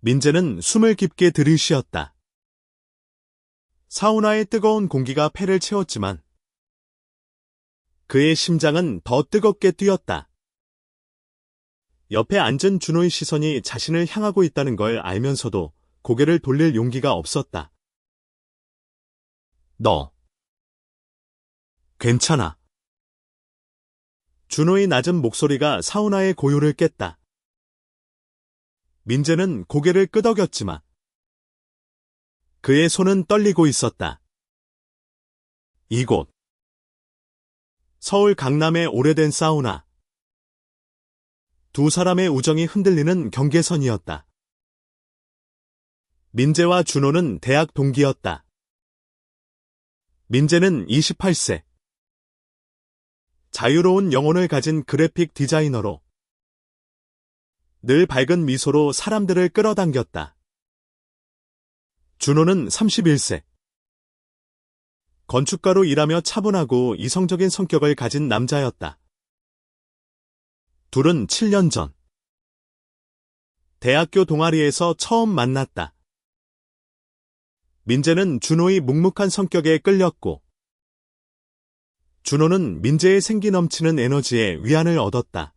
민재는 숨을 깊게 들이쉬었다. 사우나의 뜨거운 공기가 폐를 채웠지만 그의 심장은 더 뜨겁게 뛰었다. 옆에 앉은 준호의 시선이 자신을 향하고 있다는 걸 알면서도 고개를 돌릴 용기가 없었다. 너 괜찮아. 준호의 낮은 목소리가 사우나의 고요를 깼다. 민재는 고개를 끄덕였지만 그의 손은 떨리고 있었다. 이곳 서울 강남의 오래된 사우나. 두 사람의 우정이 흔들리는 경계선이었다. 민재와 준호는 대학 동기였다. 민재는 28세. 자유로운 영혼을 가진 그래픽 디자이너로 늘 밝은 미소로 사람들을 끌어당겼다. 준호는 31세. 건축가로 일하며 차분하고 이성적인 성격을 가진 남자였다. 둘은 7년 전 대학교 동아리에서 처음 만났다. 민재는 준호의 묵묵한 성격에 끌렸고 준호는 민재의 생기 넘치는 에너지에 위안을 얻었다.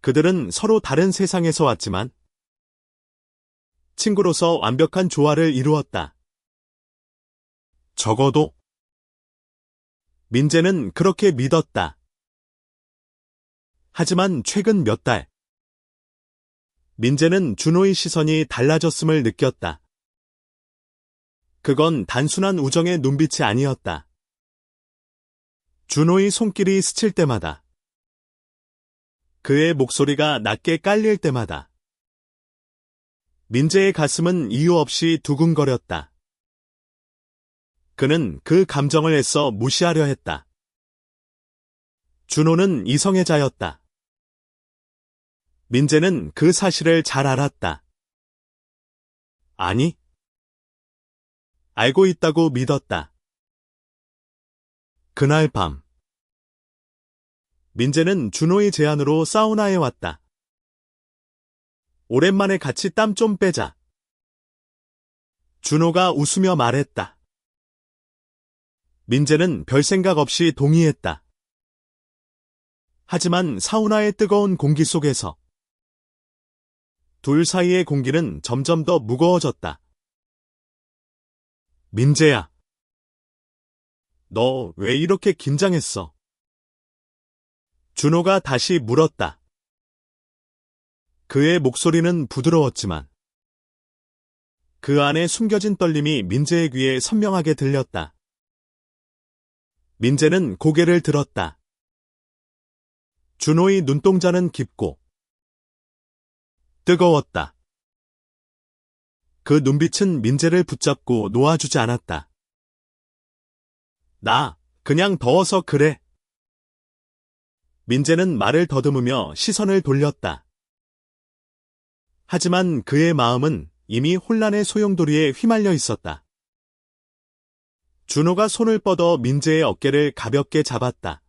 그들은 서로 다른 세상에서 왔지만 친구로서 완벽한 조화를 이루었다. 적어도 민재는 그렇게 믿었다. 하지만 최근 몇 달, 민재는 준호의 시선이 달라졌음을 느꼈다. 그건 단순한 우정의 눈빛이 아니었다. 준호의 손길이 스칠 때마다, 그의 목소리가 낮게 깔릴 때마다, 민재의 가슴은 이유 없이 두근거렸다. 그는 그 감정을 애써 무시하려 했다. 준호는 이성애자였다. 민재는 그 사실을 잘 알았다. 아니, 알고 있다고 믿었다. 그날 밤, 민재는 준호의 제안으로 사우나에 왔다. 오랜만에 같이 땀 좀 빼자. 준호가 웃으며 말했다. 민재는 별 생각 없이 동의했다. 하지만 사우나의 뜨거운 공기 속에서 둘 사이의 공기는 점점 더 무거워졌다. 민재야, 너 왜 이렇게 긴장했어? 준호가 다시 물었다. 그의 목소리는 부드러웠지만 그 안에 숨겨진 떨림이 민재의 귀에 선명하게 들렸다. 민재는 고개를 들었다. 준호의 눈동자는 깊고 뜨거웠다. 그 눈빛은 민재를 붙잡고 놓아주지 않았다. 나 그냥 더워서 그래. 민재는 말을 더듬으며 시선을 돌렸다. 하지만 그의 마음은 이미 혼란의 소용돌이에 휘말려 있었다. 준호가 손을 뻗어 민재의 어깨를 가볍게 잡았다.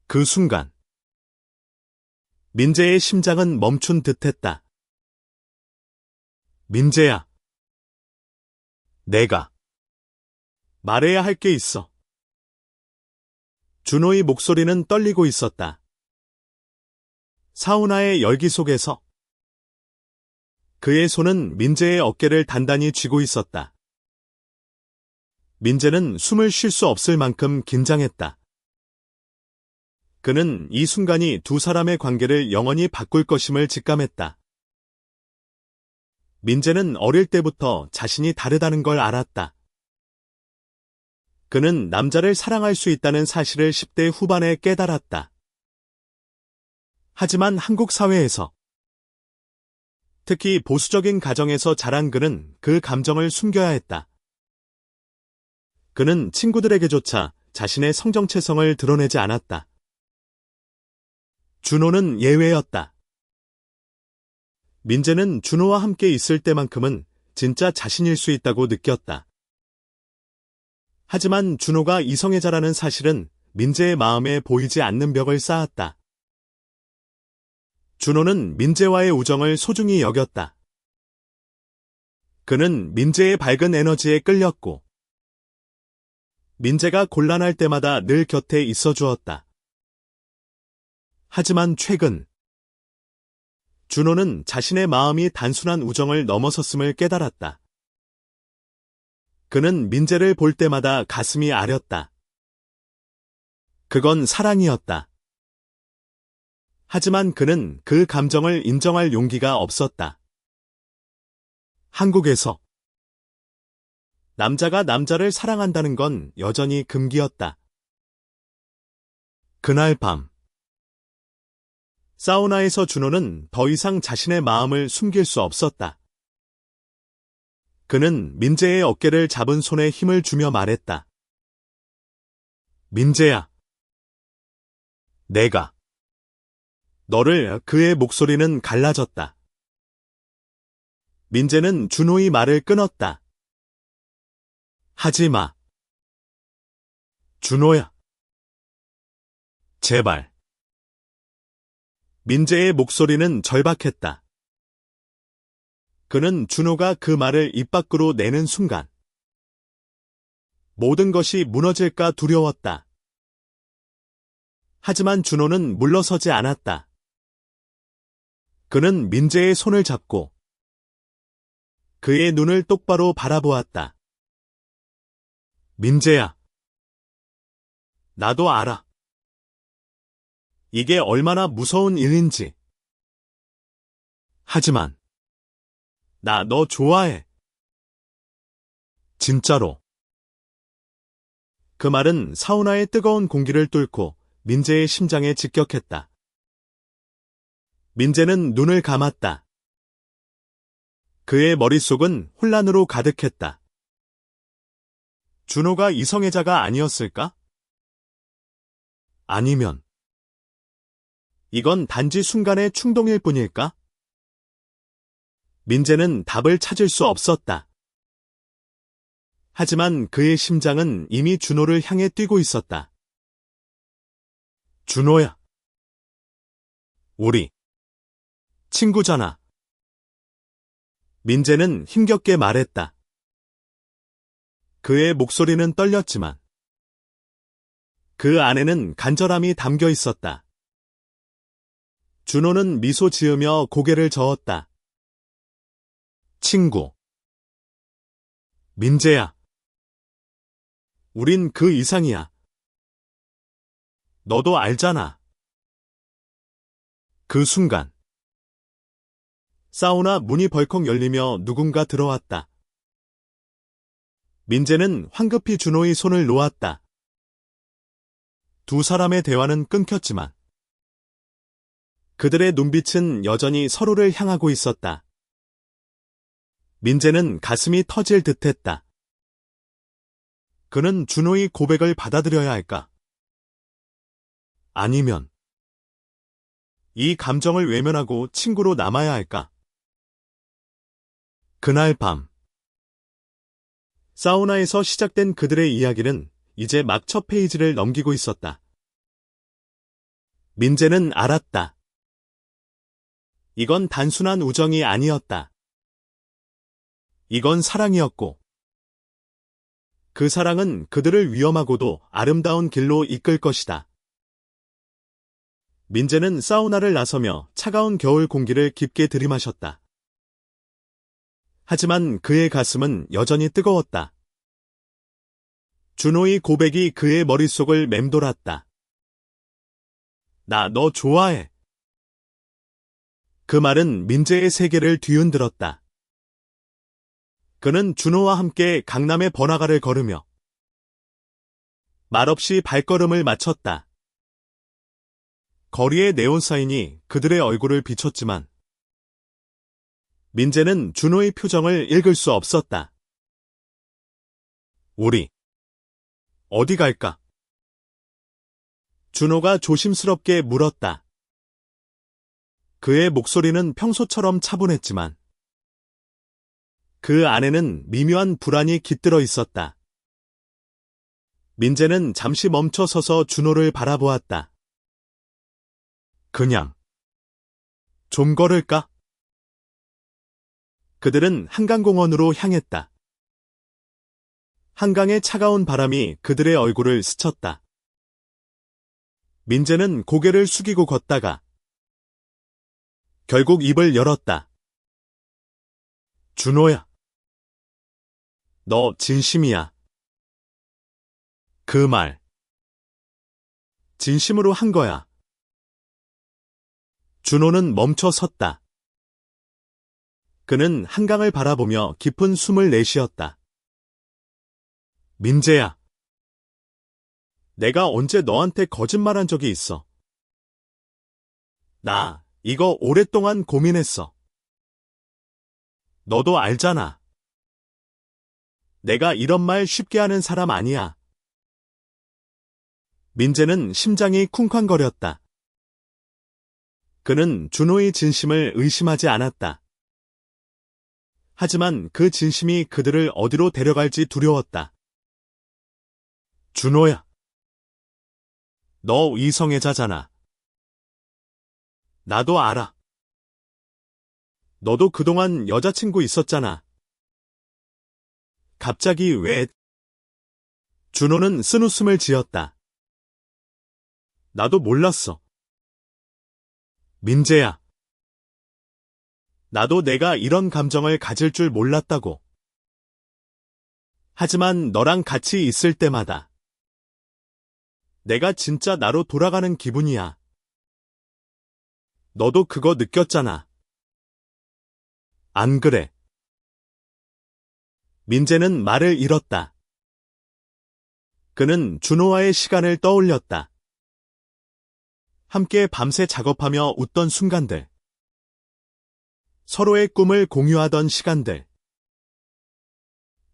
그 순간 민재의 심장은 멈춘 듯했다. 민재야, 내가 말해야 할 게 있어. 준호의 목소리는 떨리고 있었다. 사우나의 열기 속에서 그의 손은 민재의 어깨를 단단히 쥐고 있었다. 민재는 숨을 쉴 수 없을 만큼 긴장했다. 그는 이 순간이 두 사람의 관계를 영원히 바꿀 것임을 직감했다. 민재는 어릴 때부터 자신이 다르다는 걸 알았다. 그는 남자를 사랑할 수 있다는 사실을 10대 후반에 깨달았다. 하지만 한국 사회에서, 특히 보수적인 가정에서 자란 그는 그 감정을 숨겨야 했다. 그는 친구들에게조차 자신의 성정체성을 드러내지 않았다. 준호는 예외였다. 민재는 준호와 함께 있을 때만큼은 진짜 자신일 수 있다고 느꼈다. 하지만 준호가 이성애자라는 사실은 민재의 마음에 보이지 않는 벽을 쌓았다. 준호는 민재와의 우정을 소중히 여겼다. 그는 민재의 밝은 에너지에 끌렸고, 민재가 곤란할 때마다 늘 곁에 있어 주었다. 하지만 최근, 준호는 자신의 마음이 단순한 우정을 넘어섰음을 깨달았다. 그는 민재를 볼 때마다 가슴이 아렸다. 그건 사랑이었다. 하지만 그는 그 감정을 인정할 용기가 없었다. 한국에서 남자가 남자를 사랑한다는 건 여전히 금기였다. 그날 밤, 사우나에서 준호는 더 이상 자신의 마음을 숨길 수 없었다. 그는 민재의 어깨를 잡은 손에 힘을 주며 말했다. 민재야, 내가 너를. 그의 목소리는 갈라졌다. 민재는 준호의 말을 끊었다. 하지 마. 준호야. 제발. 민재의 목소리는 절박했다. 그는 준호가 그 말을 입 밖으로 내는 순간 모든 것이 무너질까 두려웠다. 하지만 준호는 물러서지 않았다. 그는 민재의 손을 잡고 그의 눈을 똑바로 바라보았다. 민재야, 나도 알아. 이게 얼마나 무서운 일인지. 하지만 나 너 좋아해. 진짜로. 그 말은 사우나의 뜨거운 공기를 뚫고 민재의 심장에 직격했다. 민재는 눈을 감았다. 그의 머릿속은 혼란으로 가득했다. 준호가 이성애자가 아니었을까? 아니면 이건 단지 순간의 충동일 뿐일까? 민재는 답을 찾을 수 없었다. 하지만 그의 심장은 이미 준호를 향해 뛰고 있었다. 준호야. 우리 친구잖아. 민재는 힘겹게 말했다. 그의 목소리는 떨렸지만 그 안에는 간절함이 담겨 있었다. 준호는 미소 지으며 고개를 저었다. 친구. 민재야. 우린 그 이상이야. 너도 알잖아. 그 순간 사우나 문이 벌컥 열리며 누군가 들어왔다. 민재는 황급히 준호의 손을 놓았다. 두 사람의 대화는 끊겼지만 그들의 눈빛은 여전히 서로를 향하고 있었다. 민재는 가슴이 터질 듯했다. 그는 준호의 고백을 받아들여야 할까? 아니면 이 감정을 외면하고 친구로 남아야 할까? 그날 밤, 사우나에서 시작된 그들의 이야기는 이제 막 첫 페이지를 넘기고 있었다. 민재는 알았다. 이건 단순한 우정이 아니었다. 이건 사랑이었고, 그 사랑은 그들을 위험하고도 아름다운 길로 이끌 것이다. 민재는 사우나를 나서며 차가운 겨울 공기를 깊게 들이마셨다. 하지만 그의 가슴은 여전히 뜨거웠다. 준호의 고백이 그의 머릿속을 맴돌았다. 나 너 좋아해. 그 말은 민재의 세계를 뒤흔들었다. 그는 준호와 함께 강남의 번화가를 걸으며 말없이 발걸음을 맞췄다. 거리의 네온사인이 그들의 얼굴을 비췄지만 민재는 준호의 표정을 읽을 수 없었다. 우리 어디 갈까? 준호가 조심스럽게 물었다. 그의 목소리는 평소처럼 차분했지만 그 안에는 미묘한 불안이 깃들어 있었다. 민재는 잠시 멈춰 서서 준호를 바라보았다. 그냥 좀 걸을까? 그들은 한강공원으로 향했다. 한강의 차가운 바람이 그들의 얼굴을 스쳤다. 민재는 고개를 숙이고 걷다가 결국 입을 열었다. 준호야. 너 진심이야. 그 말. 진심으로 한 거야. 준호는 멈춰 섰다. 그는 한강을 바라보며 깊은 숨을 내쉬었다. 민재야. 내가 언제 너한테 거짓말한 적이 있어? 나 이거 오랫동안 고민했어. 너도 알잖아. 내가 이런 말 쉽게 하는 사람 아니야. 민재는 심장이 쿵쾅거렸다. 그는 준호의 진심을 의심하지 않았다. 하지만 그 진심이 그들을 어디로 데려갈지 두려웠다. 준호야. 너 이성애자잖아. 나도 알아. 너도 그동안 여자친구 있었잖아. 갑자기 왜? 준호는 쓴웃음을 지었다. 나도 몰랐어. 민재야. 나도 내가 이런 감정을 가질 줄 몰랐다고. 하지만 너랑 같이 있을 때마다 내가 진짜 나로 돌아가는 기분이야. 너도 그거 느꼈잖아. 안 그래? 민재는 말을 잃었다. 그는 준호와의 시간을 떠올렸다. 함께 밤새 작업하며 웃던 순간들. 서로의 꿈을 공유하던 시간들.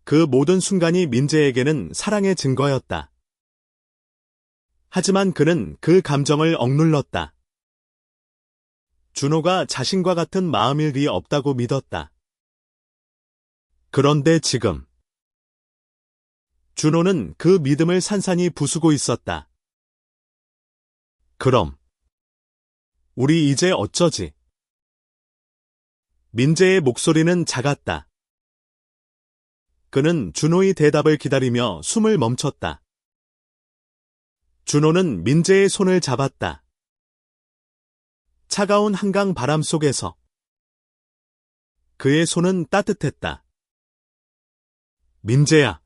그 모든 순간이 민재에게는 사랑의 증거였다. 하지만 그는 그 감정을 억눌렀다. 준호가 자신과 같은 마음일 리 없다고 믿었다. 그런데 지금 준호는 그 믿음을 산산이 부수고 있었다. 그럼 우리 이제 어쩌지? 민재의 목소리는 작았다. 그는 준호의 대답을 기다리며 숨을 멈췄다. 준호는 민재의 손을 잡았다. 차가운 한강 바람 속에서 그의 손은 따뜻했다. 민재야.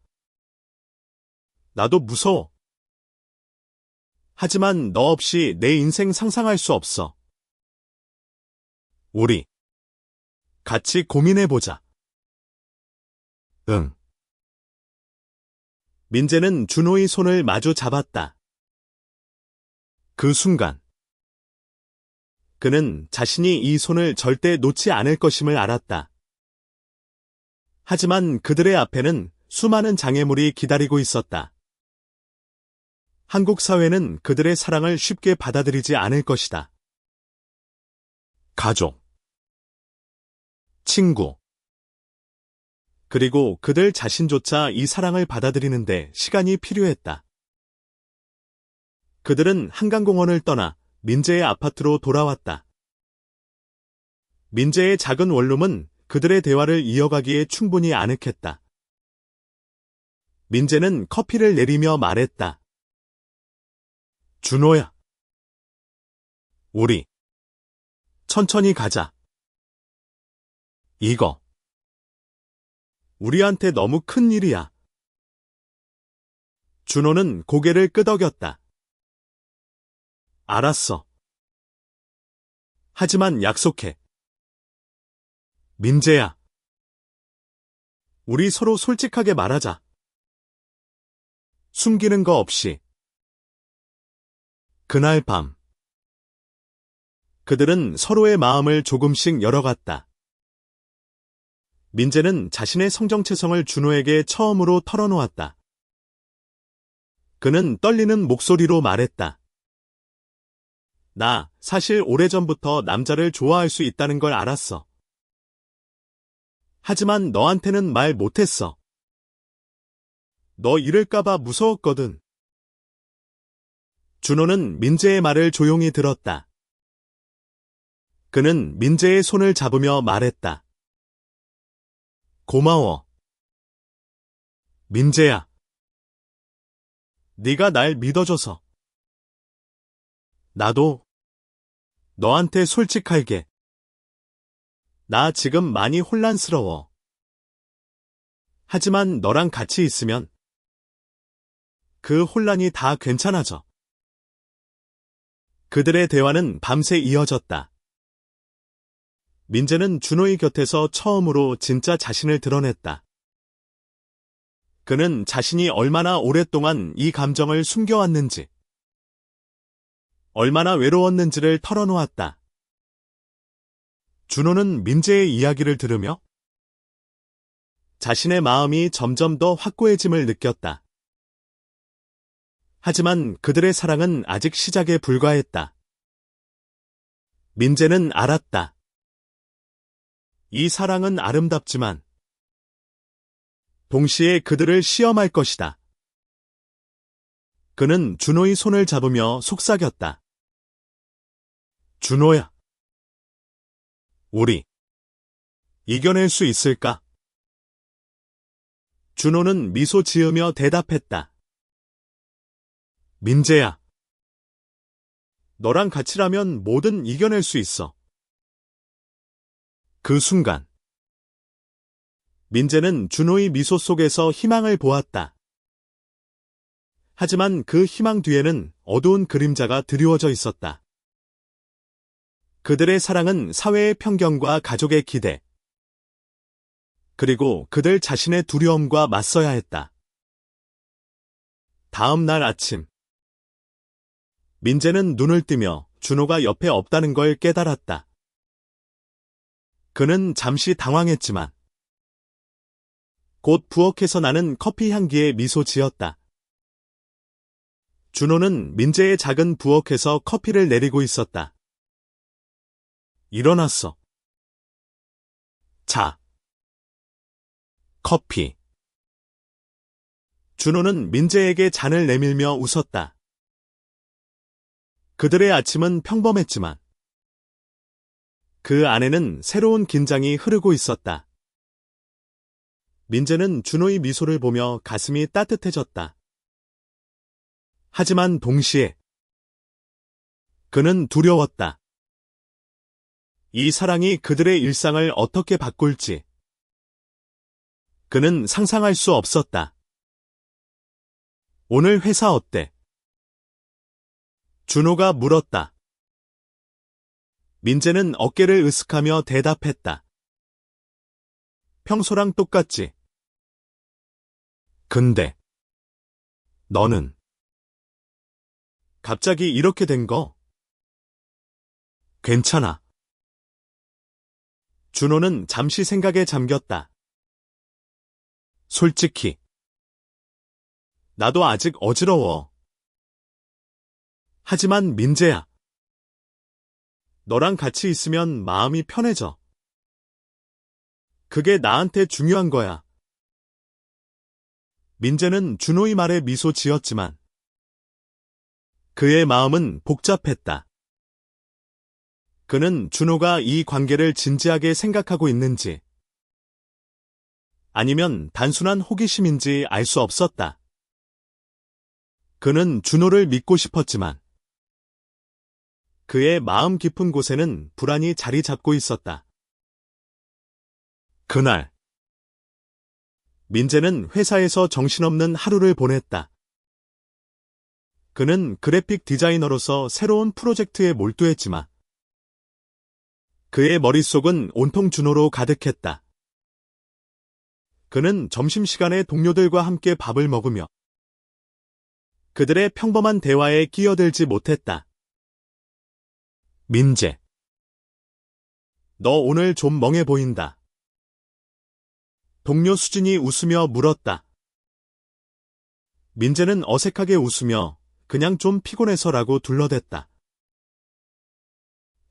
나도 무서워. 하지만 너 없이 내 인생 상상할 수 없어. 우리 같이 고민해보자. 응. 민재는 준호의 손을 마주 잡았다. 그 순간 그는 자신이 이 손을 절대 놓지 않을 것임을 알았다. 하지만 그들의 앞에는 수많은 장애물이 기다리고 있었다. 한국 사회는 그들의 사랑을 쉽게 받아들이지 않을 것이다. 가족, 친구, 그리고 그들 자신조차 이 사랑을 받아들이는데 시간이 필요했다. 그들은 한강공원을 떠나 민재의 아파트로 돌아왔다. 민재의 작은 원룸은 그들의 대화를 이어가기에 충분히 아늑했다. 민재는 커피를 내리며 말했다. 준호야. 우리 천천히 가자. 이거 우리한테 너무 큰 일이야. 준호는 고개를 끄덕였다. 알았어. 하지만 약속해. 민재야. 우리 서로 솔직하게 말하자. 숨기는 거 없이. 그날 밤 그들은 서로의 마음을 조금씩 열어갔다. 민재는 자신의 성정체성을 준호에게 처음으로 털어놓았다. 그는 떨리는 목소리로 말했다. 나 사실 오래전부터 남자를 좋아할 수 있다는 걸 알았어. 하지만 너한테는 말 못했어. 너 잃을까봐 무서웠거든. 준호는 민재의 말을 조용히 들었다. 그는 민재의 손을 잡으며 말했다. 고마워. 민재야. 네가 날 믿어줘서. 나도 너한테 솔직할게. 나 지금 많이 혼란스러워. 하지만 너랑 같이 있으면 그 혼란이 다 괜찮아져. 그들의 대화는 밤새 이어졌다. 민재는 준호의 곁에서 처음으로 진짜 자신을 드러냈다. 그는 자신이 얼마나 오랫동안 이 감정을 숨겨왔는지, 얼마나 외로웠는지를 털어놓았다. 준호는 민재의 이야기를 들으며 자신의 마음이 점점 더 확고해짐을 느꼈다. 하지만 그들의 사랑은 아직 시작에 불과했다. 민재는 알았다. 이 사랑은 아름답지만 동시에 그들을 시험할 것이다. 그는 준호의 손을 잡으며 속삭였다. 준호야. 우리 이겨낼 수 있을까? 준호는 미소 지으며 대답했다. 민재야. 너랑 같이라면 뭐든 이겨낼 수 있어. 그 순간 민재는 준호의 미소 속에서 희망을 보았다. 하지만 그 희망 뒤에는 어두운 그림자가 드리워져 있었다. 그들의 사랑은 사회의 편견과 가족의 기대, 그리고 그들 자신의 두려움과 맞서야 했다. 다음 날 아침, 민재는 눈을 뜨며 준호가 옆에 없다는 걸 깨달았다. 그는 잠시 당황했지만 곧 부엌에서 나는 커피 향기에 미소 지었다. 준호는 민재의 작은 부엌에서 커피를 내리고 있었다. 일어났어. 자. 커피. 준호는 민재에게 잔을 내밀며 웃었다. 그들의 아침은 평범했지만 그 안에는 새로운 긴장이 흐르고 있었다. 민재는 준호의 미소를 보며 가슴이 따뜻해졌다. 하지만 동시에 그는 두려웠다. 이 사랑이 그들의 일상을 어떻게 바꿀지 그는 상상할 수 없었다. 오늘 회사 어때? 준호가 물었다. 민재는 어깨를 으쓱하며 대답했다. 평소랑 똑같지. 근데 너는 갑자기 이렇게 된 거? 괜찮아. 준호는 잠시 생각에 잠겼다. 솔직히 나도 아직 어지러워. 하지만 민재야. 너랑 같이 있으면 마음이 편해져. 그게 나한테 중요한 거야. 민재는 준호의 말에 미소 지었지만 그의 마음은 복잡했다. 그는 준호가 이 관계를 진지하게 생각하고 있는지 아니면 단순한 호기심인지 알 수 없었다. 그는 준호를 믿고 싶었지만 그의 마음 깊은 곳에는 불안이 자리 잡고 있었다. 그날 민재는 회사에서 정신없는 하루를 보냈다. 그는 그래픽 디자이너로서 새로운 프로젝트에 몰두했지만 그의 머릿속은 온통 준호로 가득했다. 그는 점심시간에 동료들과 함께 밥을 먹으며 그들의 평범한 대화에 끼어들지 못했다. 민재. 너 오늘 좀 멍해 보인다. 동료 수진이 웃으며 물었다. 민재는 어색하게 웃으며 그냥 좀 피곤해서라고 둘러댔다.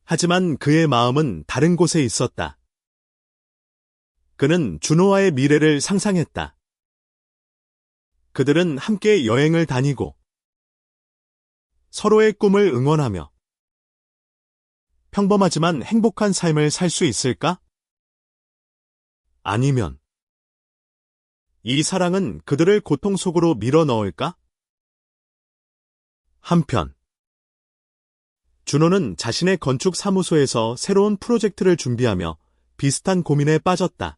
하지만 그의 마음은 다른 곳에 있었다. 그는 준호와의 미래를 상상했다. 그들은 함께 여행을 다니고 서로의 꿈을 응원하며 평범하지만 행복한 삶을 살 수 있을까? 아니면 이 사랑은 그들을 고통 속으로 밀어 넣을까? 한편 준호는 자신의 건축 사무소에서 새로운 프로젝트를 준비하며 비슷한 고민에 빠졌다.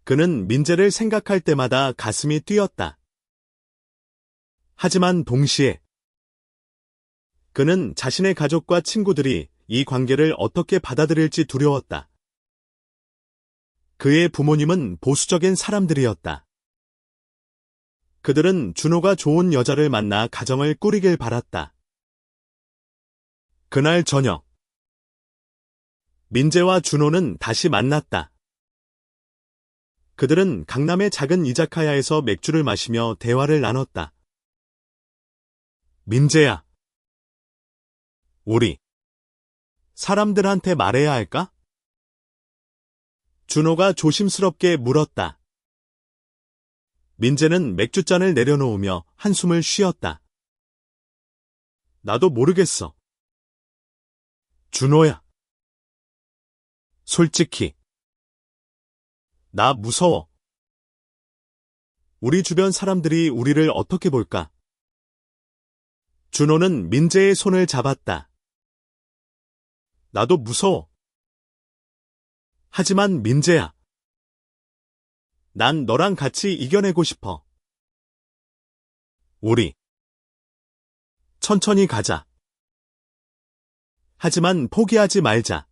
그는 민재를 생각할 때마다 가슴이 뛰었다. 하지만 동시에 그는 자신의 가족과 친구들이 이 관계를 어떻게 받아들일지 두려웠다. 그의 부모님은 보수적인 사람들이었다. 그들은 준호가 좋은 여자를 만나 가정을 꾸리길 바랐다. 그날 저녁, 민재와 준호는 다시 만났다. 그들은 강남의 작은 이자카야에서 맥주를 마시며 대화를 나눴다. 민재야, 우리 사람들한테 말해야 할까? 준호가 조심스럽게 물었다. 민재는 맥주잔을 내려놓으며 한숨을 쉬었다. 나도 모르겠어. 준호야. 솔직히. 나 무서워. 우리 주변 사람들이 우리를 어떻게 볼까? 준호는 민재의 손을 잡았다. 나도 무서워. 하지만 민재야. 난 너랑 같이 이겨내고 싶어. 우리 천천히 가자. 하지만 포기하지 말자.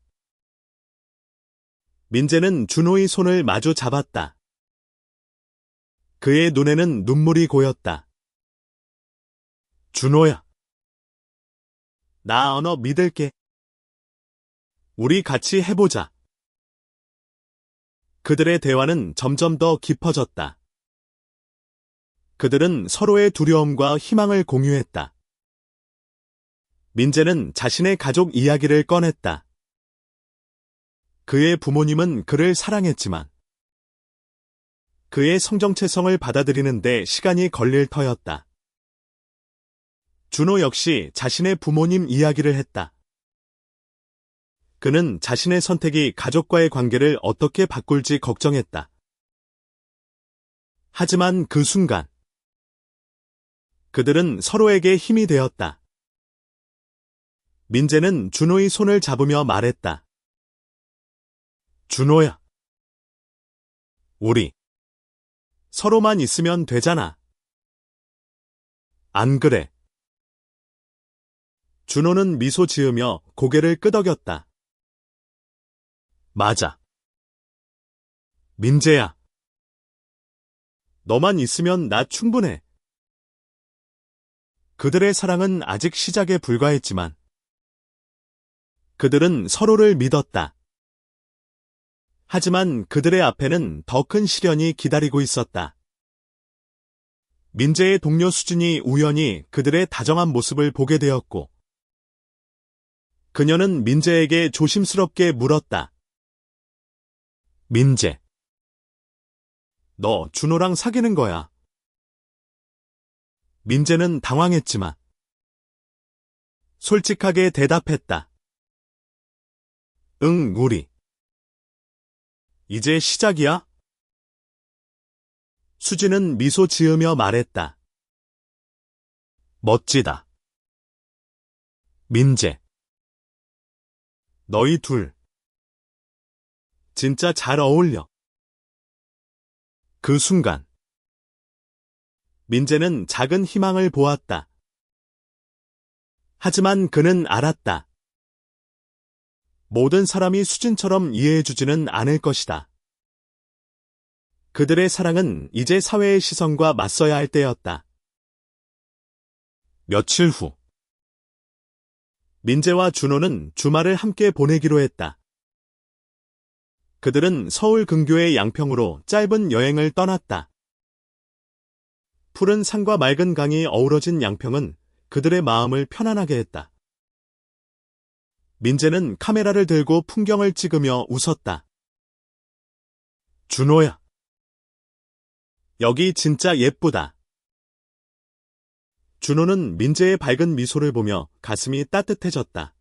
민재는 준호의 손을 마주 잡았다. 그의 눈에는 눈물이 고였다. 준호야. 나 너 믿을게. 우리 같이 해보자. 그들의 대화는 점점 더 깊어졌다. 그들은 서로의 두려움과 희망을 공유했다. 민재는 자신의 가족 이야기를 꺼냈다. 그의 부모님은 그를 사랑했지만 그의 성정체성을 받아들이는데 시간이 걸릴 터였다. 준호 역시 자신의 부모님 이야기를 했다. 그는 자신의 선택이 가족과의 관계를 어떻게 바꿀지 걱정했다. 하지만 그 순간 그들은 서로에게 힘이 되었다. 민재는 준호의 손을 잡으며 말했다. 준호야. 우리 서로만 있으면 되잖아. 안 그래? 준호는 미소 지으며 고개를 끄덕였다. 맞아. 민재야. 너만 있으면 나 충분해. 그들의 사랑은 아직 시작에 불과했지만 그들은 서로를 믿었다. 하지만 그들의 앞에는 더 큰 시련이 기다리고 있었다. 민재의 동료 수진이 우연히 그들의 다정한 모습을 보게 되었고 그녀는 민재에게 조심스럽게 물었다. 민재. 너 준호랑 사귀는 거야. 민재는 당황했지만 솔직하게 대답했다. 응, 우리. 이제 시작이야? 수진은 미소 지으며 말했다. 멋지다. 민재. 너희 둘. 진짜 잘 어울려. 그 순간 민재는 작은 희망을 보았다. 하지만 그는 알았다. 모든 사람이 수진처럼 이해해주지는 않을 것이다. 그들의 사랑은 이제 사회의 시선과 맞서야 할 때였다. 며칠 후 민재와 준호는 주말을 함께 보내기로 했다. 그들은 서울 근교의 양평으로 짧은 여행을 떠났다. 푸른 산과 맑은 강이 어우러진 양평은 그들의 마음을 편안하게 했다. 민재는 카메라를 들고 풍경을 찍으며 웃었다. 준호야. 여기 진짜 예쁘다. 준호는 민재의 밝은 미소를 보며 가슴이 따뜻해졌다.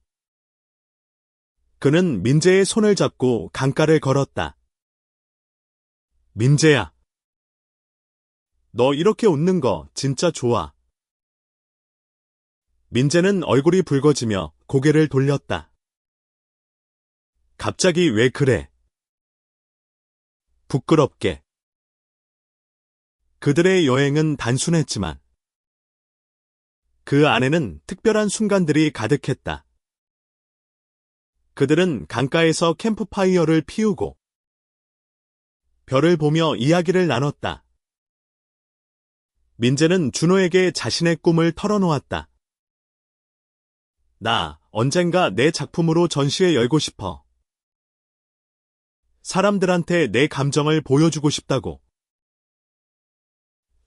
그는 민재의 손을 잡고 강가를 걸었다. 민재야. 너 이렇게 웃는 거 진짜 좋아. 민재는 얼굴이 붉어지며 고개를 돌렸다. 갑자기 왜 그래? 부끄럽게. 그들의 여행은 단순했지만 그 안에는 특별한 순간들이 가득했다. 그들은 강가에서 캠프파이어를 피우고 별을 보며 이야기를 나눴다. 민재는 준호에게 자신의 꿈을 털어놓았다. 나 언젠가 내 작품으로 전시회 열고 싶어. 사람들한테 내 감정을 보여주고 싶다고.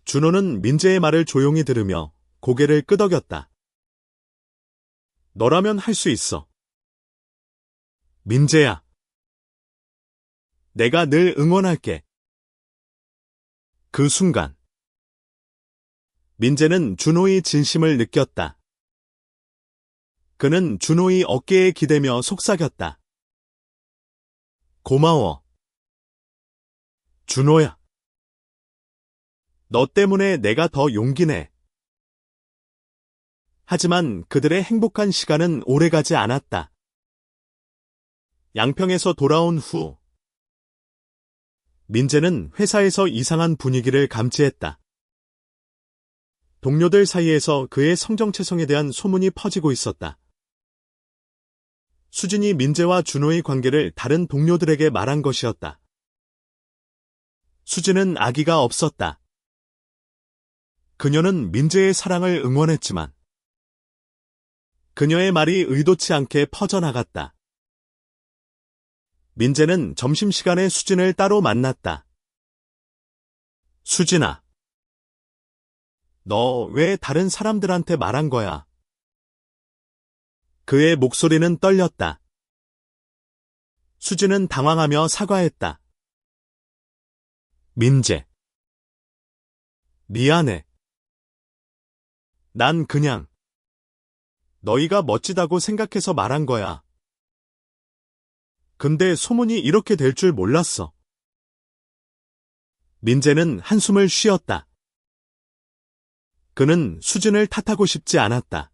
준호는 민재의 말을 조용히 들으며 고개를 끄덕였다. 너라면 할 수 있어. 민재야. 내가 늘 응원할게. 그 순간 민재는 준호의 진심을 느꼈다. 그는 준호의 어깨에 기대며 속삭였다. 고마워. 준호야. 너 때문에 내가 더 용기 내. 하지만 그들의 행복한 시간은 오래가지 않았다. 양평에서 돌아온 후 민재는 회사에서 이상한 분위기를 감지했다. 동료들 사이에서 그의 성정체성에 대한 소문이 퍼지고 있었다. 수진이 민재와 준호의 관계를 다른 동료들에게 말한 것이었다. 수진은 아기가 없었다. 그녀는 민재의 사랑을 응원했지만 그녀의 말이 의도치 않게 퍼져나갔다. 민재는 점심시간에 수진을 따로 만났다. 수진아, 너 왜 다른 사람들한테 말한 거야? 그의 목소리는 떨렸다. 수진은 당황하며 사과했다. 민재. 미안해. 난 그냥 너희가 멋지다고 생각해서 말한 거야. 근데 소문이 이렇게 될 줄 몰랐어. 민재는 한숨을 쉬었다. 그는 수진을 탓하고 싶지 않았다.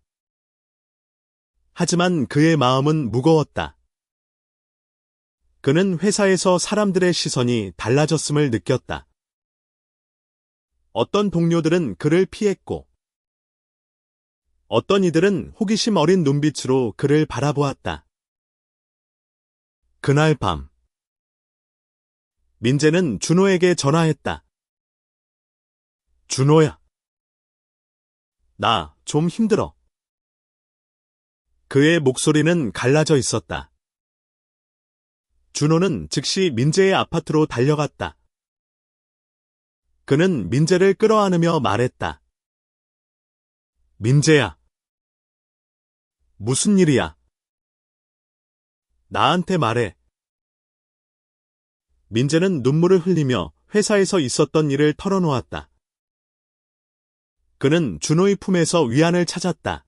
하지만 그의 마음은 무거웠다. 그는 회사에서 사람들의 시선이 달라졌음을 느꼈다. 어떤 동료들은 그를 피했고, 어떤 이들은 호기심 어린 눈빛으로 그를 바라보았다. 그날 밤, 민재는 준호에게 전화했다. 준호야. 나 좀 힘들어. 그의 목소리는 갈라져 있었다. 준호는 즉시 민재의 아파트로 달려갔다. 그는 민재를 끌어안으며 말했다. 민재야. 무슨 일이야? 나한테 말해. 민재는 눈물을 흘리며 회사에서 있었던 일을 털어놓았다. 그는 준호의 품에서 위안을 찾았다.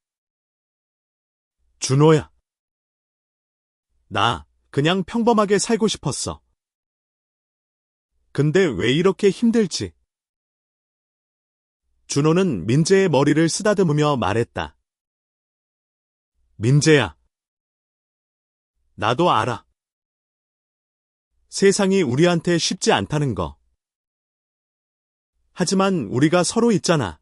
준호야. 나 그냥 평범하게 살고 싶었어. 근데 왜 이렇게 힘들지? 준호는 민재의 머리를 쓰다듬으며 말했다. 민재야. 나도 알아. 세상이 우리한테 쉽지 않다는 거. 하지만 우리가 서로 있잖아.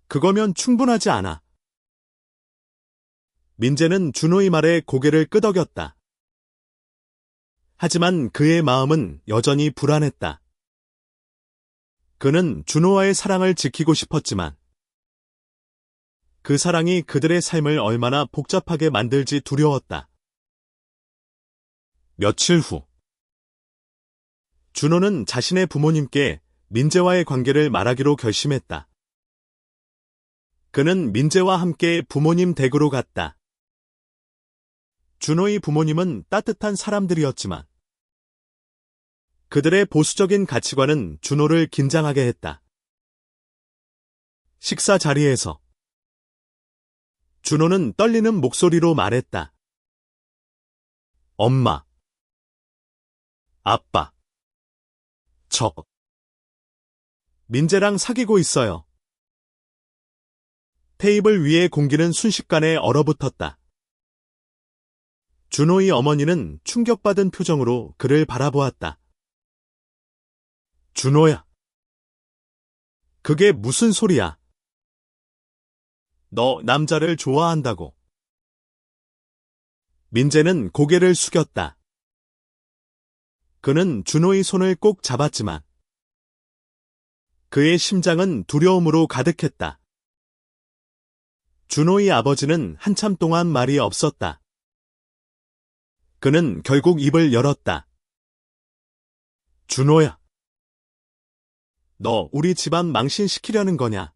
그거면 충분하지 않아. 민재는 준호의 말에 고개를 끄덕였다. 하지만 그의 마음은 여전히 불안했다. 그는 준호와의 사랑을 지키고 싶었지만 그 사랑이 그들의 삶을 얼마나 복잡하게 만들지 두려웠다. 며칠 후, 준호는 자신의 부모님께 민재와의 관계를 말하기로 결심했다. 그는 민재와 함께 부모님 댁으로 갔다. 준호의 부모님은 따뜻한 사람들이었지만 그들의 보수적인 가치관은 준호를 긴장하게 했다. 식사 자리에서 준호는 떨리는 목소리로 말했다. 엄마, 아빠, 저. 민재랑 사귀고 있어요. 테이블 위의 공기는 순식간에 얼어붙었다. 준호의 어머니는 충격받은 표정으로 그를 바라보았다. 준호야. 그게 무슨 소리야? 너 남자를 좋아한다고. 민재는 고개를 숙였다. 그는 준호의 손을 꼭 잡았지만 그의 심장은 두려움으로 가득했다. 준호의 아버지는 한참 동안 말이 없었다. 그는 결국 입을 열었다. 준호야. 너 우리 집안 망신시키려는 거냐?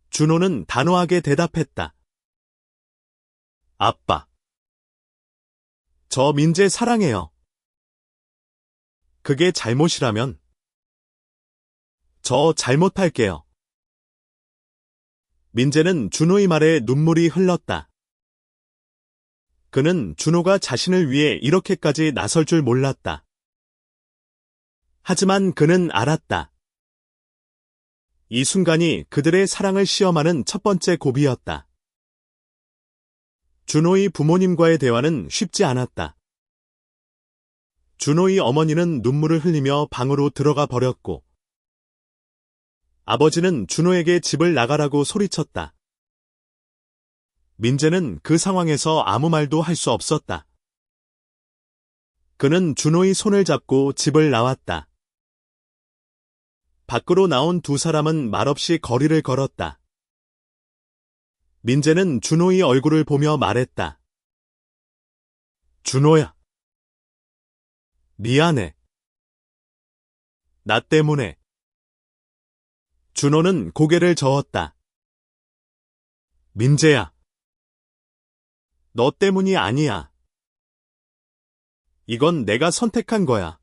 준호는 단호하게 대답했다. 아빠. 저 민재 사랑해요. 그게 잘못이라면 저 잘못할게요. 민재는 준호의 말에 눈물이 흘렀다. 그는 준호가 자신을 위해 이렇게까지 나설 줄 몰랐다. 하지만 그는 알았다. 이 순간이 그들의 사랑을 시험하는 첫 번째 고비였다. 준호의 부모님과의 대화는 쉽지 않았다. 준호의 어머니는 눈물을 흘리며 방으로 들어가 버렸고 아버지는 준호에게 집을 나가라고 소리쳤다. 민재는 그 상황에서 아무 말도 할 수 없었다. 그는 준호의 손을 잡고 집을 나왔다. 밖으로 나온 두 사람은 말없이 거리를 걸었다. 민재는 준호의 얼굴을 보며 말했다. 준호야. 미안해. 나 때문에. 준호는 고개를 저었다. 민재야. 너 때문이 아니야. 이건 내가 선택한 거야.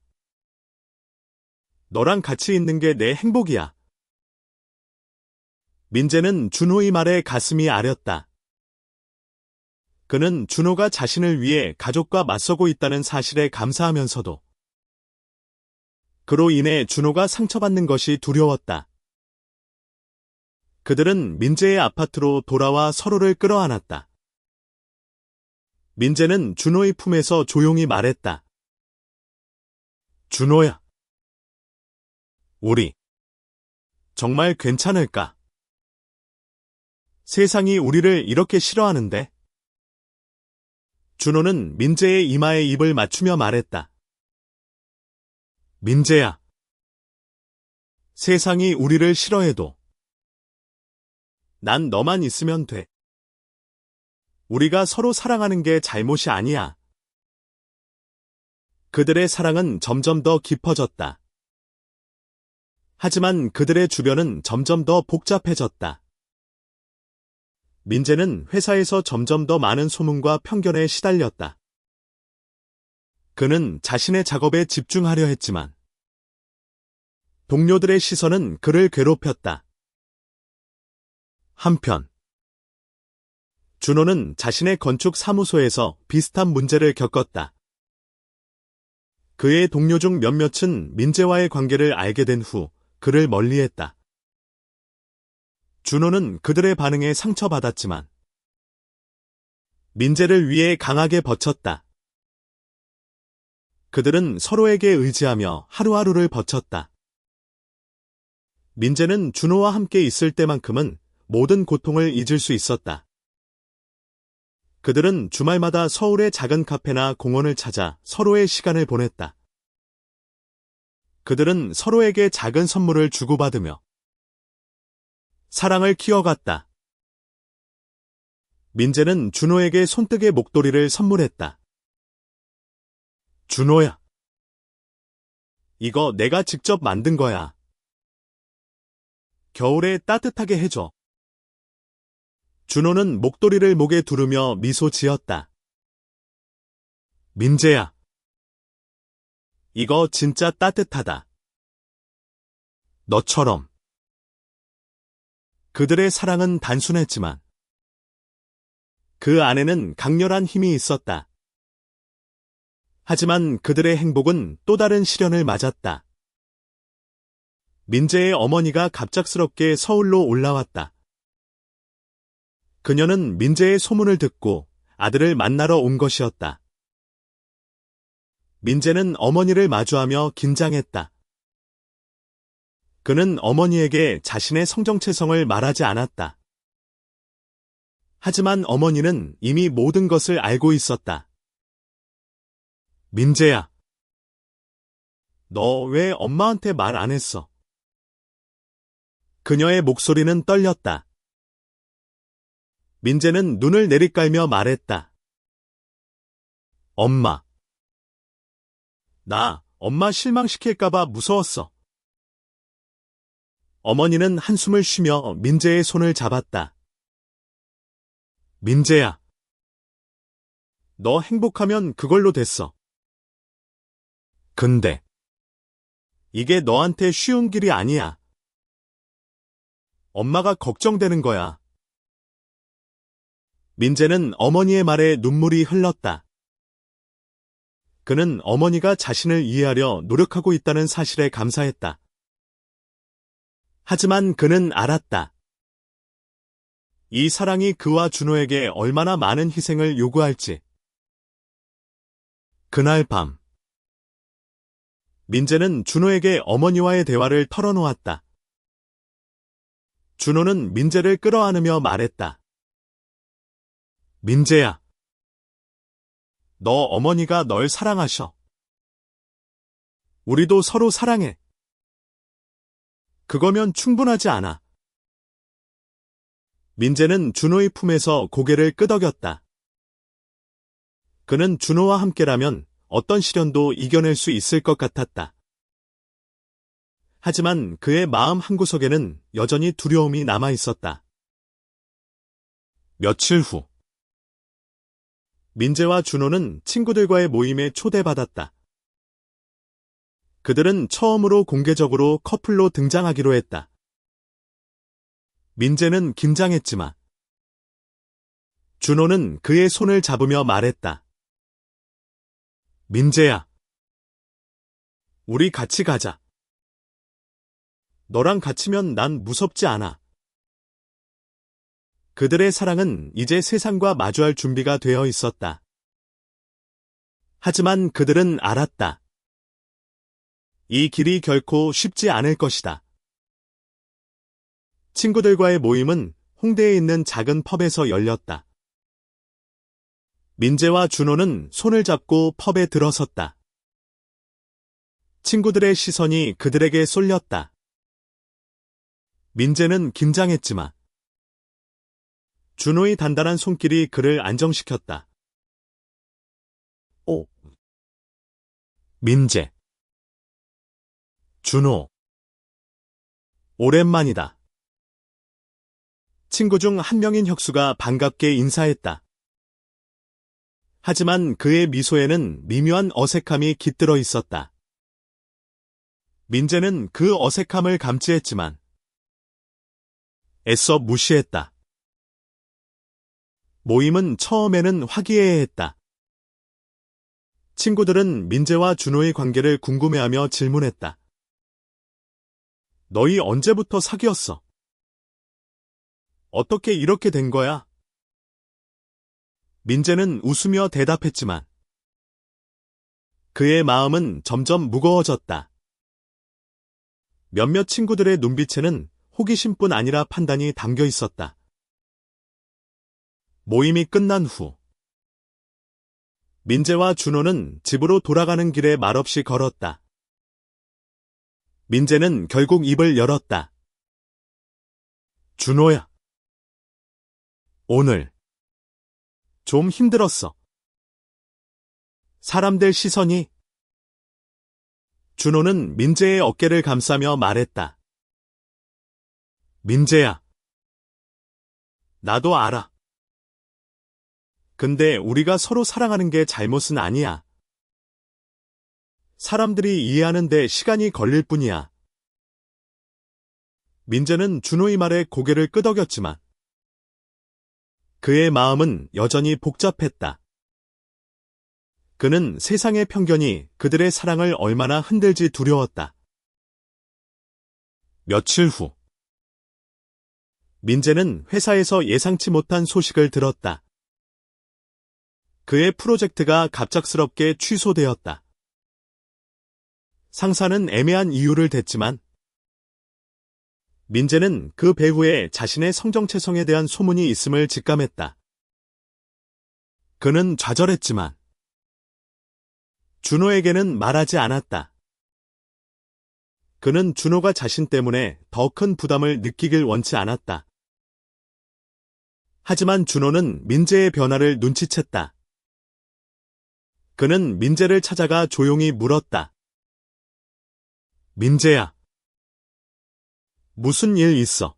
너랑 같이 있는 게 내 행복이야. 민재는 준호의 말에 가슴이 아렸다. 그는 준호가 자신을 위해 가족과 맞서고 있다는 사실에 감사하면서도 그로 인해 준호가 상처받는 것이 두려웠다. 그들은 민재의 아파트로 돌아와 서로를 끌어안았다. 민재는 준호의 품에서 조용히 말했다. 준호야. 우리 정말 괜찮을까? 세상이 우리를 이렇게 싫어하는데? 준호는 민재의 이마에 입을 맞추며 말했다. 민재야. 세상이 우리를 싫어해도 난 너만 있으면 돼. 우리가 서로 사랑하는 게 잘못이 아니야. 그들의 사랑은 점점 더 깊어졌다. 하지만 그들의 주변은 점점 더 복잡해졌다. 민재는 회사에서 점점 더 많은 소문과 편견에 시달렸다. 그는 자신의 작업에 집중하려 했지만 동료들의 시선은 그를 괴롭혔다. 한편 준호는 자신의 건축 사무소에서 비슷한 문제를 겪었다. 그의 동료 중 몇몇은 민재와의 관계를 알게 된 후 그를 멀리했다. 준호는 그들의 반응에 상처받았지만 민재를 위해 강하게 버텼다. 그들은 서로에게 의지하며 하루하루를 버텼다. 민재는 준호와 함께 있을 때만큼은 모든 고통을 잊을 수 있었다. 그들은 주말마다 서울의 작은 카페나 공원을 찾아 서로의 시간을 보냈다. 그들은 서로에게 작은 선물을 주고받으며 사랑을 키워갔다. 민재는 준호에게 손뜨개 목도리를 선물했다. 준호야. 이거 내가 직접 만든 거야. 겨울에 따뜻하게 해줘. 준호는 목도리를 목에 두르며 미소 지었다. 민재야. 이거 진짜 따뜻하다. 너처럼. 그들의 사랑은 단순했지만 그 안에는 강렬한 힘이 있었다. 하지만 그들의 행복은 또 다른 시련을 맞았다. 민재의 어머니가 갑작스럽게 서울로 올라왔다. 그녀는 민재의 소문을 듣고 아들을 만나러 온 것이었다. 민재는 어머니를 마주하며 긴장했다. 그는 어머니에게 자신의 성정체성을 말하지 않았다. 하지만 어머니는 이미 모든 것을 알고 있었다. 민재야, 너 왜 엄마한테 말 안 했어? 그녀의 목소리는 떨렸다. 민재는 눈을 내리깔며 말했다. 엄마. 나 엄마 실망시킬까봐 무서웠어. 어머니는 한숨을 쉬며 민재의 손을 잡았다. 민재야. 너 행복하면 그걸로 됐어. 근데 이게 너한테 쉬운 길이 아니야. 엄마가 걱정되는 거야. 민재는 어머니의 말에 눈물이 흘렀다. 그는 어머니가 자신을 이해하려 노력하고 있다는 사실에 감사했다. 하지만 그는 알았다. 이 사랑이 그와 준호에게 얼마나 많은 희생을 요구할지. 그날 밤, 민재는 준호에게 어머니와의 대화를 털어놓았다. 준호는 민재를 끌어안으며 말했다. 민재야, 너 어머니가 널 사랑하셔. 우리도 서로 사랑해. 그거면 충분하지 않아. 민재는 준호의 품에서 고개를 끄덕였다. 그는 준호와 함께라면 어떤 시련도 이겨낼 수 있을 것 같았다. 하지만 그의 마음 한구석에는 여전히 두려움이 남아 있었다. 며칠 후, 민재와 준호는 친구들과의 모임에 초대받았다. 그들은 처음으로 공개적으로 커플로 등장하기로 했다. 민재는 긴장했지만 준호는 그의 손을 잡으며 말했다. 민재야, 우리 같이 가자. 너랑 같이면 난 무섭지 않아. 그들의 사랑은 이제 세상과 마주할 준비가 되어 있었다. 하지만 그들은 알았다. 이 길이 결코 쉽지 않을 것이다. 친구들과의 모임은 홍대에 있는 작은 펍에서 열렸다. 민재와 준호는 손을 잡고 펍에 들어섰다. 친구들의 시선이 그들에게 쏠렸다. 민재는 긴장했지만 준호의 단단한 손길이 그를 안정시켰다. 오. 민재. 준호. 오랜만이다. 친구 중 한 명인 혁수가 반갑게 인사했다. 하지만 그의 미소에는 미묘한 어색함이 깃들어 있었다. 민재는 그 어색함을 감지했지만 애써 무시했다. 모임은 처음에는 화기애애했다. 친구들은 민재와 준호의 관계를 궁금해하며 질문했다. 너희 언제부터 사귀었어? 어떻게 이렇게 된 거야? 민재는 웃으며 대답했지만 그의 마음은 점점 무거워졌다. 몇몇 친구들의 눈빛에는 호기심뿐 아니라 판단이 담겨 있었다. 모임이 끝난 후 민재와 준호는 집으로 돌아가는 길에 말없이 걸었다. 민재는 결국 입을 열었다. 준호야. 오늘 좀 힘들었어. 사람들 시선이. 준호는 민재의 어깨를 감싸며 말했다. 민재야. 나도 알아. 근데 우리가 서로 사랑하는 게 잘못은 아니야. 사람들이 이해하는데 시간이 걸릴 뿐이야. 민재는 준호의 말에 고개를 끄덕였지만 그의 마음은 여전히 복잡했다. 그는 세상의 편견이 그들의 사랑을 얼마나 흔들지 두려웠다. 며칠 후, 민재는 회사에서 예상치 못한 소식을 들었다. 그의 프로젝트가 갑작스럽게 취소되었다. 상사는 애매한 이유를 댔지만 민재는 그 배후에 자신의 성정체성에 대한 소문이 있음을 직감했다. 그는 좌절했지만 준호에게는 말하지 않았다. 그는 준호가 자신 때문에 더 큰 부담을 느끼길 원치 않았다. 하지만 준호는 민재의 변화를 눈치챘다. 그는 민재를 찾아가 조용히 물었다. 민재야, 무슨 일 있어?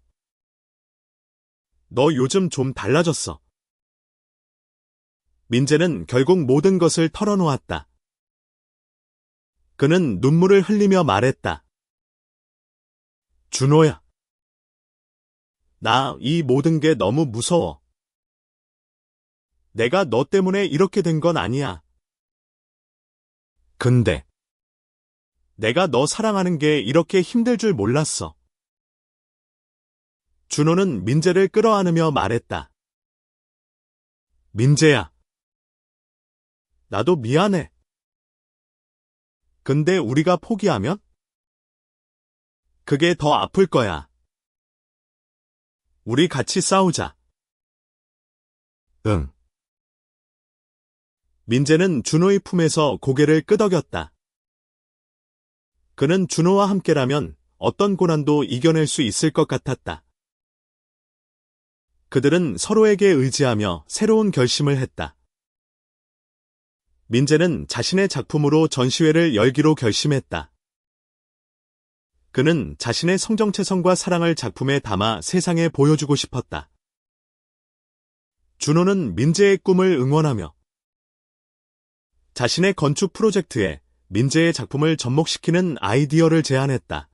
너 요즘 좀 달라졌어. 민재는 결국 모든 것을 털어놓았다. 그는 눈물을 흘리며 말했다. 준호야, 나 이 모든 게 너무 무서워. 내가 너 때문에 이렇게 된 건 아니야. 근데 내가 너 사랑하는 게 이렇게 힘들 줄 몰랐어. 준호는 민재를 끌어안으며 말했다. 민재야, 나도 미안해. 근데 우리가 포기하면? 그게 더 아플 거야. 우리 같이 싸우자. 응. 민재는 준호의 품에서 고개를 끄덕였다. 그는 준호와 함께라면 어떤 고난도 이겨낼 수 있을 것 같았다. 그들은 서로에게 의지하며 새로운 결심을 했다. 민재는 자신의 작품으로 전시회를 열기로 결심했다. 그는 자신의 성정체성과 사랑을 작품에 담아 세상에 보여주고 싶었다. 준호는 민재의 꿈을 응원하며 자신의 건축 프로젝트에 민재의 작품을 접목시키는 아이디어를 제안했다.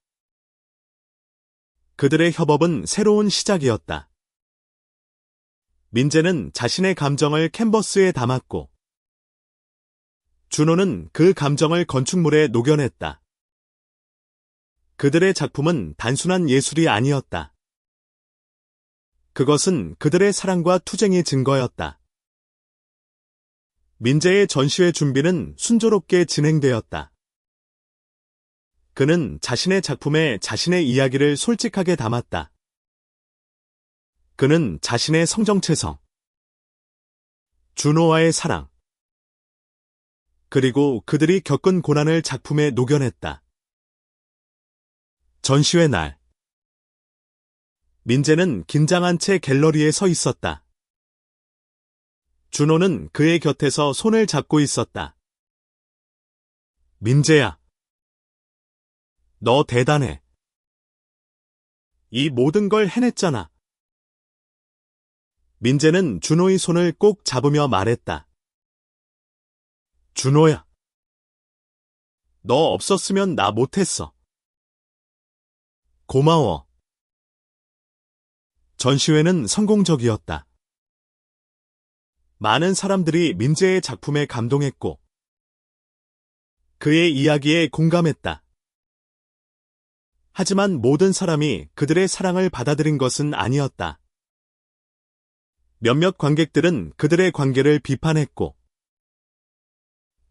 그들의 협업은 새로운 시작이었다. 민재는 자신의 감정을 캔버스에 담았고 준호는 그 감정을 건축물에 녹여냈다. 그들의 작품은 단순한 예술이 아니었다. 그것은 그들의 사랑과 투쟁의 증거였다. 민재의 전시회 준비는 순조롭게 진행되었다. 그는 자신의 작품에 자신의 이야기를 솔직하게 담았다. 그는 자신의 성정체성, 준호와의 사랑, 그리고 그들이 겪은 고난을 작품에 녹여냈다. 전시회 날, 민재는 긴장한 채 갤러리에 서 있었다. 준호는 그의 곁에서 손을 잡고 있었다. 민재야, 너 대단해. 이 모든 걸 해냈잖아. 민재는 준호의 손을 꼭 잡으며 말했다. 준호야, 너 없었으면 나 못했어. 고마워. 전시회는 성공적이었다. 많은 사람들이 민재의 작품에 감동했고 그의 이야기에 공감했다. 하지만 모든 사람이 그들의 사랑을 받아들인 것은 아니었다. 몇몇 관객들은 그들의 관계를 비판했고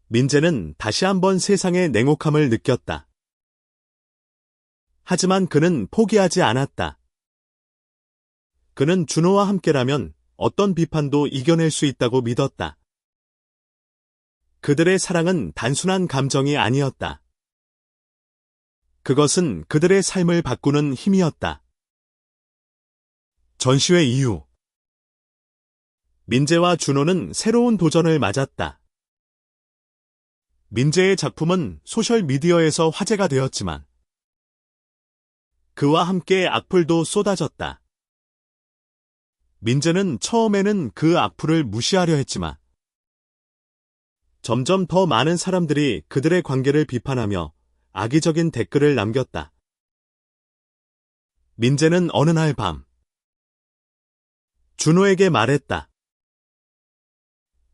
민재는 다시 한번 세상의 냉혹함을 느꼈다. 하지만 그는 포기하지 않았다. 그는 준호와 함께라면 어떤 비판도 이겨낼 수 있다고 믿었다. 그들의 사랑은 단순한 감정이 아니었다. 그것은 그들의 삶을 바꾸는 힘이었다. 전시회 이후 민재와 준호는 새로운 도전을 맞았다. 민재의 작품은 소셜미디어에서 화제가 되었지만 그와 함께 악플도 쏟아졌다. 민재는 처음에는 그 악플을 무시하려 했지만 점점 더 많은 사람들이 그들의 관계를 비판하며 악의적인 댓글을 남겼다. 민재는 어느 날 밤 준호에게 말했다.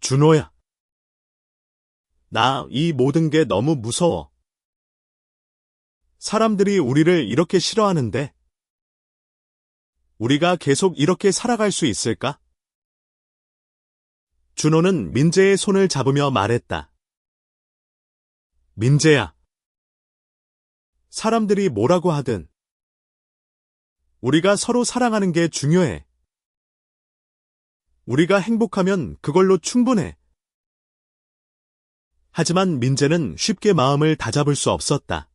준호야, 나 이 모든 게 너무 무서워. 사람들이 우리를 이렇게 싫어하는데 우리가 계속 이렇게 살아갈 수 있을까? 준호는 민재의 손을 잡으며 말했다. 민재야. 사람들이 뭐라고 하든 우리가 서로 사랑하는 게 중요해. 우리가 행복하면 그걸로 충분해. 하지만 민재는 쉽게 마음을 다잡을 수 없었다.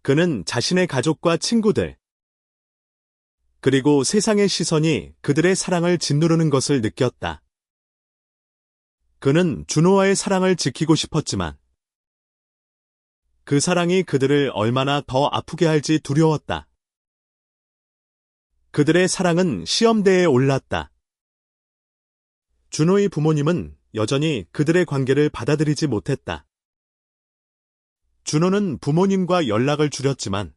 그는 자신의 가족과 친구들, 그리고 세상의 시선이 그들의 사랑을 짓누르는 것을 느꼈다. 그는 준호와의 사랑을 지키고 싶었지만 그 사랑이 그들을 얼마나 더 아프게 할지 두려웠다. 그들의 사랑은 시험대에 올랐다. 준호의 부모님은 여전히 그들의 관계를 받아들이지 못했다. 준호는 부모님과 연락을 줄였지만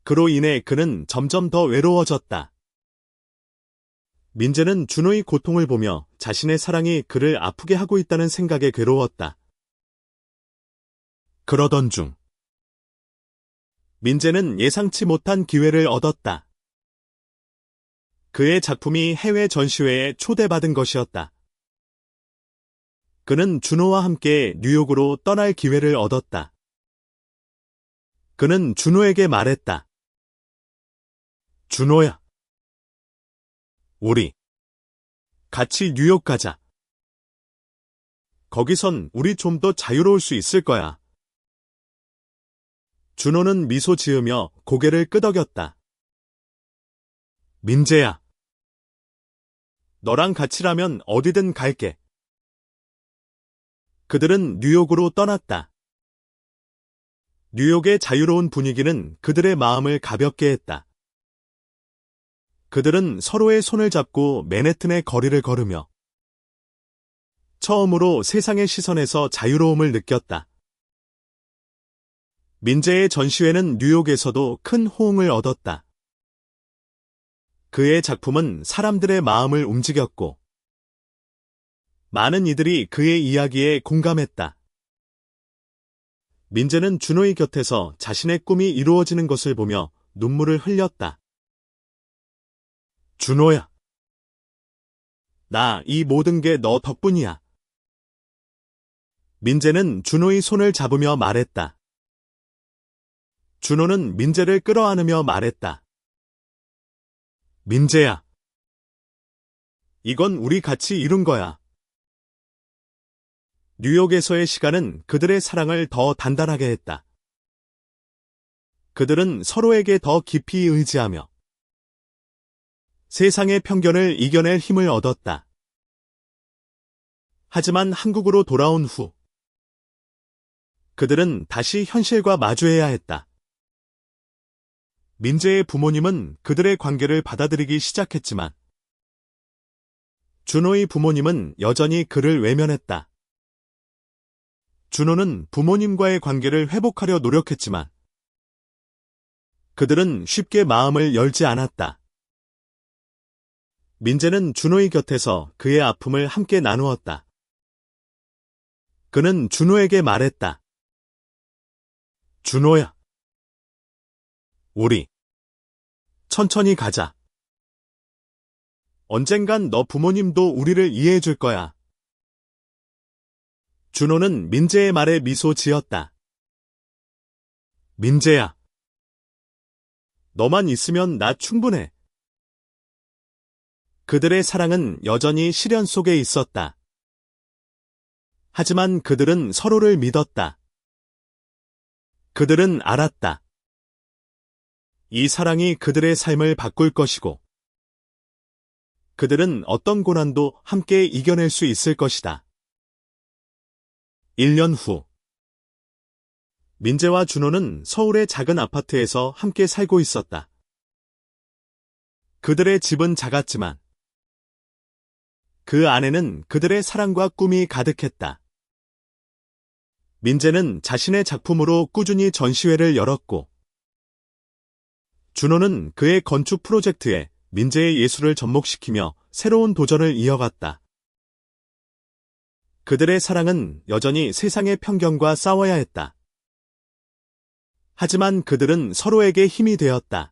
그로 인해 그는 점점 더 외로워졌다. 민재는 준호의 고통을 보며 자신의 사랑이 그를 아프게 하고 있다는 생각에 괴로웠다. 그러던 중 민재는 예상치 못한 기회를 얻었다. 그의 작품이 해외 전시회에 초대받은 것이었다. 그는 준호와 함께 뉴욕으로 떠날 기회를 얻었다. 그는 준호에게 말했다. 준호야. 우리 같이 뉴욕 가자. 거기선 우리 좀 더 자유로울 수 있을 거야. 준호는 미소 지으며 고개를 끄덕였다. 민재야. 너랑 같이라면 어디든 갈게. 그들은 뉴욕으로 떠났다. 뉴욕의 자유로운 분위기는 그들의 마음을 가볍게 했다. 그들은 서로의 손을 잡고 맨해튼의 거리를 걸으며 처음으로 세상의 시선에서 자유로움을 느꼈다. 민재의 전시회는 뉴욕에서도 큰 호응을 얻었다. 그의 작품은 사람들의 마음을 움직였고 많은 이들이 그의 이야기에 공감했다. 민재는 준호의 곁에서 자신의 꿈이 이루어지는 것을 보며 눈물을 흘렸다. 준호야. 나 이 모든 게 너 덕분이야. 민재는 준호의 손을 잡으며 말했다. 준호는 민재를 끌어안으며 말했다. 민재야. 이건 우리 같이 이룬 거야. 뉴욕에서의 시간은 그들의 사랑을 더 단단하게 했다. 그들은 서로에게 더 깊이 의지하며 세상의 편견을 이겨낼 힘을 얻었다. 하지만 한국으로 돌아온 후 그들은 다시 현실과 마주해야 했다. 민재의 부모님은 그들의 관계를 받아들이기 시작했지만 준호의 부모님은 여전히 그를 외면했다. 준호는 부모님과의 관계를 회복하려 노력했지만 그들은 쉽게 마음을 열지 않았다. 민재는 준호의 곁에서 그의 아픔을 함께 나누었다. 그는 준호에게 말했다. 준호야. 우리 천천히 가자. 언젠간 너 부모님도 우리를 이해해 줄 거야. 준호는 민재의 말에 미소 지었다. 민재야. 너만 있으면 나 충분해. 그들의 사랑은 여전히 시련 속에 있었다. 하지만 그들은 서로를 믿었다. 그들은 알았다. 이 사랑이 그들의 삶을 바꿀 것이고 그들은 어떤 고난도 함께 이겨낼 수 있을 것이다. 1년 후 민재와 준호는 서울의 작은 아파트에서 함께 살고 있었다. 그들의 집은 작았지만 그 안에는 그들의 사랑과 꿈이 가득했다. 민재는 자신의 작품으로 꾸준히 전시회를 열었고 준호는 그의 건축 프로젝트에 민재의 예술을 접목시키며 새로운 도전을 이어갔다. 그들의 사랑은 여전히 세상의 편견과 싸워야 했다. 하지만 그들은 서로에게 힘이 되었다.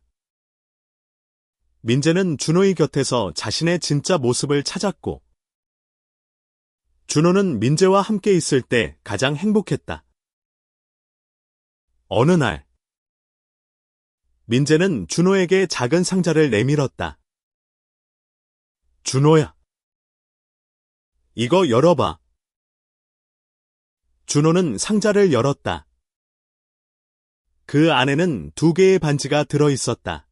민재는 준호의 곁에서 자신의 진짜 모습을 찾았고, 준호는 민재와 함께 있을 때 가장 행복했다. 어느 날, 민재는 준호에게 작은 상자를 내밀었다. 준호야, 이거 열어봐. 준호는 상자를 열었다. 그 안에는 2개의 반지가 들어있었다.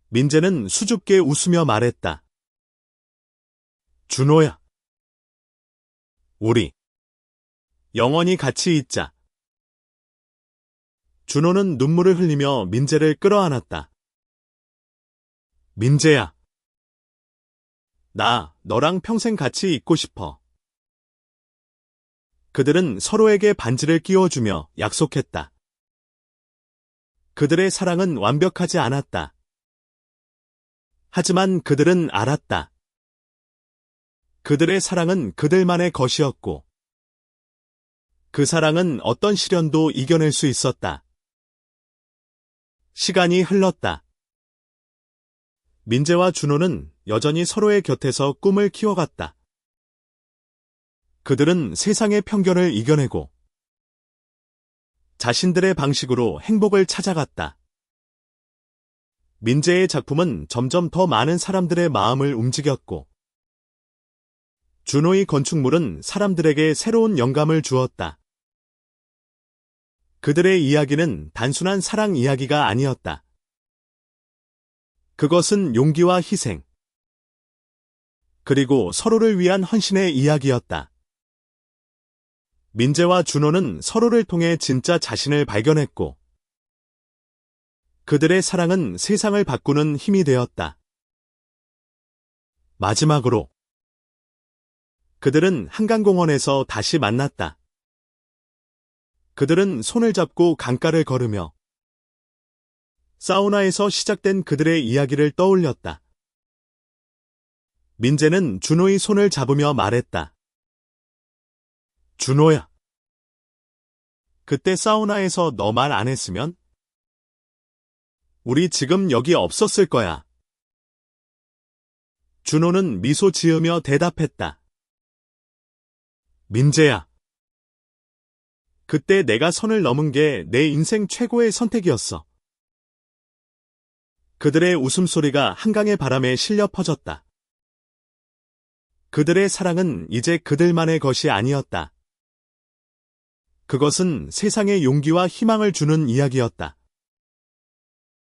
민재는 수줍게 웃으며 말했다. 준호야, 우리 영원히 같이 있자. 준호는 눈물을 흘리며 민재를 끌어안았다. 민재야, 나 너랑 평생 같이 있고 싶어. 그들은 서로에게 반지를 끼워주며 약속했다. 그들의 사랑은 완벽하지 않았다. 하지만 그들은 알았다. 그들의 사랑은 그들만의 것이었고, 그 사랑은 어떤 시련도 이겨낼 수 있었다. 시간이 흘렀다. 민재와 준호는 여전히 서로의 곁에서 꿈을 키워갔다. 그들은 세상의 편견을 이겨내고 자신들의 방식으로 행복을 찾아갔다. 민재의 작품은 점점 더 많은 사람들의 마음을 움직였고, 준호의 건축물은 사람들에게 새로운 영감을 주었다. 그들의 이야기는 단순한 사랑 이야기가 아니었다. 그것은 용기와 희생, 그리고 서로를 위한 헌신의 이야기였다. 민재와 준호는 서로를 통해 진짜 자신을 발견했고, 그들의 사랑은 세상을 바꾸는 힘이 되었다. 마지막으로, 그들은 한강공원에서 다시 만났다. 그들은 손을 잡고 강가를 걸으며 사우나에서 시작된 그들의 이야기를 떠올렸다. 민재는 준호의 손을 잡으며 말했다. 준호야, 그때 사우나에서 너 말 안 했으면 우리 지금 여기 없었을 거야. 준호는 미소 지으며 대답했다. 민재야, 그때 내가 선을 넘은 게 내 인생 최고의 선택이었어. 그들의 웃음소리가 한강의 바람에 실려 퍼졌다. 그들의 사랑은 이제 그들만의 것이 아니었다. 그것은 세상에 용기와 희망을 주는 이야기였다.